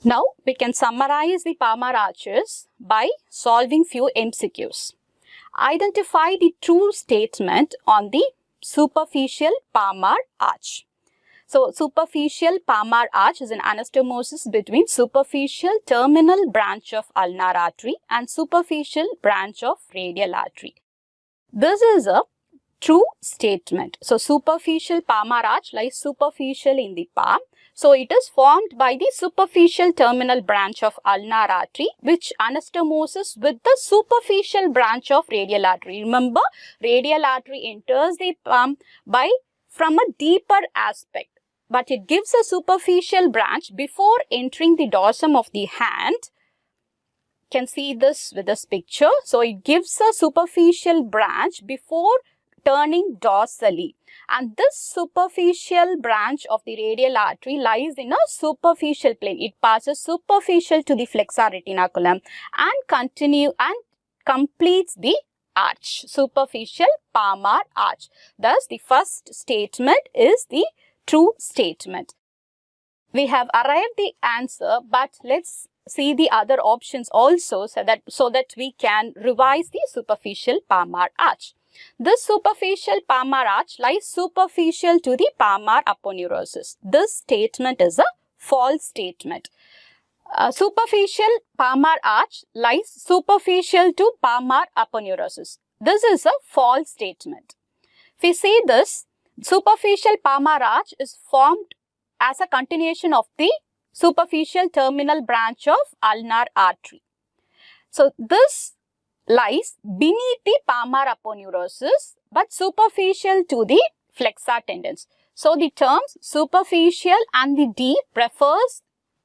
Now we can summarize the palmar arches by solving few MCQs. Identify the true statement on the superficial palmar arch. So, superficial palmar arch is an anastomosis between superficial terminal branch of ulnar artery and superficial branch of radial artery. This is a true statement. So, superficial palmar arch lies superficial in the palm. So, it is formed by the superficial terminal branch of ulnar artery which anastomoses with the superficial branch of radial artery. Remember, radial artery enters the palm from a deeper aspect, but it gives a superficial branch before entering the dorsum of the hand. You can see this with this picture. So, it gives a superficial branch before turning dorsally, and this superficial branch of the radial artery lies in a superficial plane. It passes superficial to the flexor retinaculum and completes the arch, superficial palmar arch. Thus, the first statement is the true statement. We have arrived the answer, but let's see the other options also so that we can revise the superficial palmar arch. This superficial palmar arch lies superficial to the palmar aponeurosis. This statement is a false statement. Superficial palmar arch lies superficial to palmar aponeurosis. This is a false statement. If we see this, superficial palmar arch is formed as a continuation of the superficial terminal branch of ulnar artery. So, this lies beneath the palmar aponeurosis but superficial to the flexor tendons. So, the terms superficial and the deep refers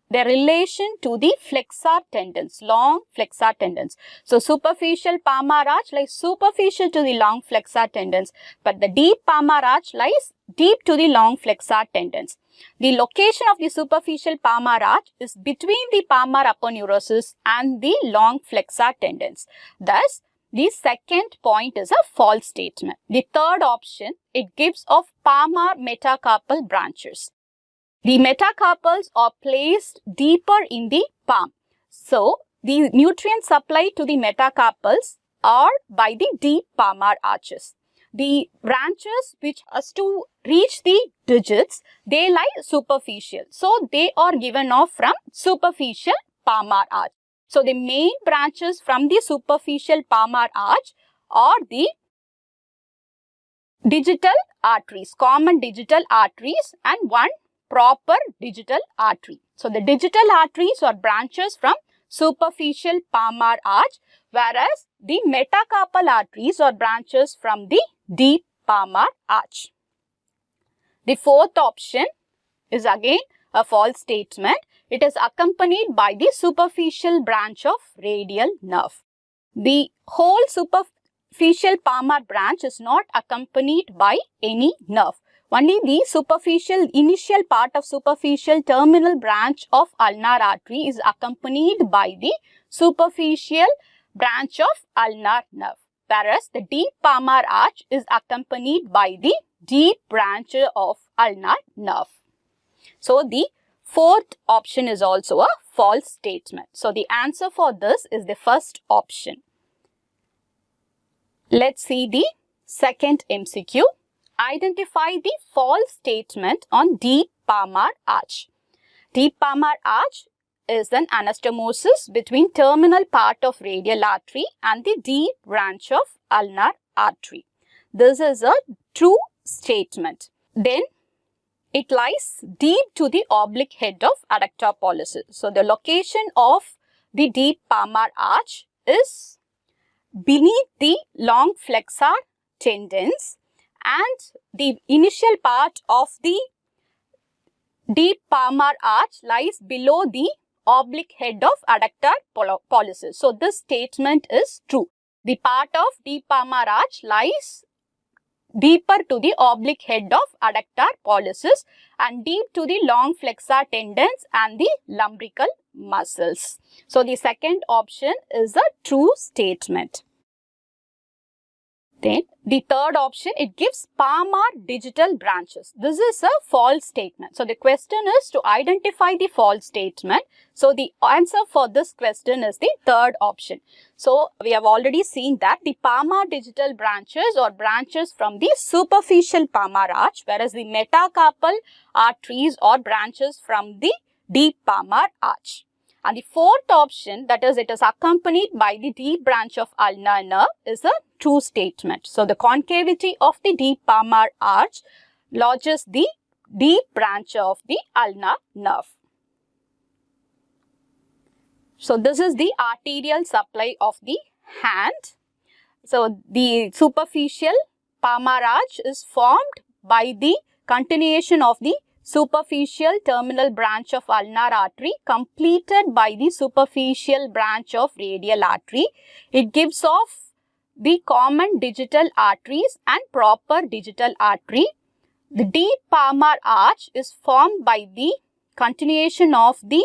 their relation to the flexor tendons, long flexor tendons. So, superficial palmar arch lies superficial to the long flexor tendons, but the deep palmar arch lies deep to the long flexor tendons. The location of the superficial palmar arch is between the palmar aponeurosis and the long flexor tendons. Thus, the second point is a false statement. The third option, it gives of palmar metacarpal branches. The metacarpals are placed deeper in the palm. So, the nutrients supplied to the metacarpals are by the deep palmar arches. The branches which has to reach the digits, they lie superficial. So, they are given off from superficial palmar arch. So, the main branches from the superficial palmar arch are the digital arteries, common digital arteries, and one proper digital artery. So, the digital arteries are branches from superficial palmar arch, whereas the metacarpal arteries are branches from the deep palmar arch. The fourth option is again a false statement. It is accompanied by the superficial branch of radial nerve. The whole superficial palmar branch is not accompanied by any nerve. Only the superficial initial part of superficial terminal branch of ulnar artery is accompanied by the superficial branch of ulnar nerve, whereas the deep palmar arch is accompanied by the deep branch of ulnar nerve. So, the fourth option is also a false statement. So, the answer for this is the first option. Let's see the second MCQ. Identify the false statement on deep palmar arch. Deep palmar arch is an anastomosis between terminal part of radial artery and the deep branch of ulnar artery. This is a true statement. Then, it lies deep to the oblique head of adductor pollicis. So, the location of the deep palmar arch is beneath the long flexor tendons, and the initial part of the deep palmar arch lies below the oblique head of adductor pollicis. So, this statement is true. The part of deep palmar arch lies deeper to the oblique head of adductor pollicis and deep to the long flexor tendons and the lumbrical muscles. So, the second option is a true statement. Then the third option, it gives palmar digital branches. This is a false statement. So the question is to identify the false statement. So the answer for this question is the third option. So we have already seen that the palmar digital branches or branches from the superficial palmar arch, whereas the metacarpal arteries or branches from the deep palmar arch. And the fourth option, that is, it is accompanied by the deep branch of ulnar nerve, is a true statement. So the concavity of the deep palmar arch lodges the deep branch of the ulnar nerve. So this is the arterial supply of the hand. So the superficial palmar arch is formed by the continuation of the superficial terminal branch of ulnar artery completed by the superficial branch of radial artery. It gives off the common digital arteries and proper digital artery. The deep palmar arch is formed by the continuation of the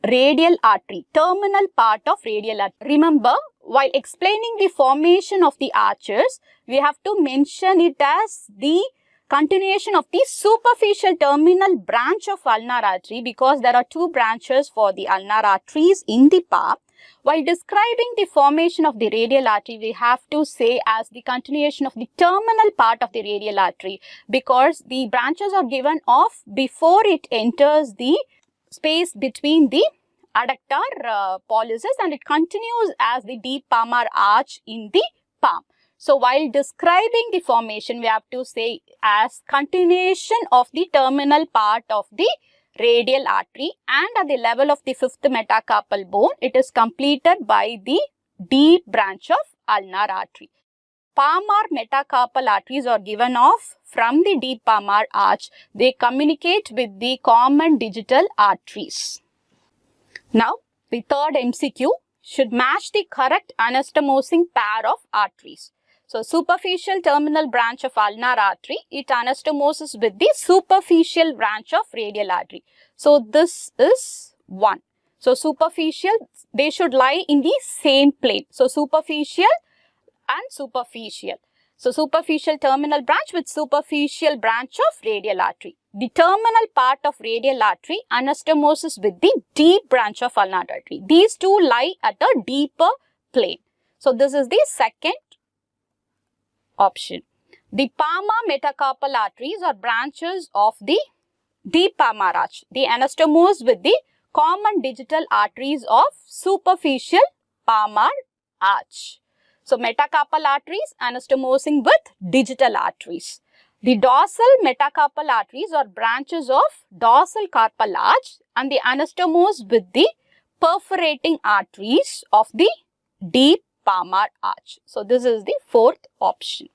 radial artery, terminal part of radial artery. Remember, while explaining the formation of the arches, we have to mention it as the continuation of the superficial terminal branch of ulnar artery, because there are two branches for the ulnar arteries in the palm. While describing the formation of the radial artery, we have to say as the continuation of the terminal part of the radial artery, because the branches are given off before it enters the space between the adductor pollicis, and it continues as the deep palmar arch in the palm. So while describing the formation, we have to say as continuation of the terminal part of the radial artery, and at the level of the fifth metacarpal bone, it is completed by the deep branch of ulnar artery. Palmar metacarpal arteries are given off from the deep palmar arch. They communicate with the common digital arteries. Now, the third MCQ should match the correct anastomosing pair of arteries. So, superficial terminal branch of ulnar artery, it anastomoses with the superficial branch of radial artery. So, this is 1. So, superficial, they should lie in the same plane. So, superficial and superficial. So, superficial terminal branch with superficial branch of radial artery. The terminal part of radial artery anastomoses with the deep branch of ulnar artery. These two lie at a deeper plane. So, this is the second option. The palmar metacarpal arteries are branches of the deep palmar arch. They anastomose with the common digital arteries of superficial palmar arch. So, metacarpal arteries anastomosing with digital arteries. The dorsal metacarpal arteries are branches of dorsal carpal arch, and they anastomose with the perforating arteries of the deep palmar arch. So, this is the fourth option.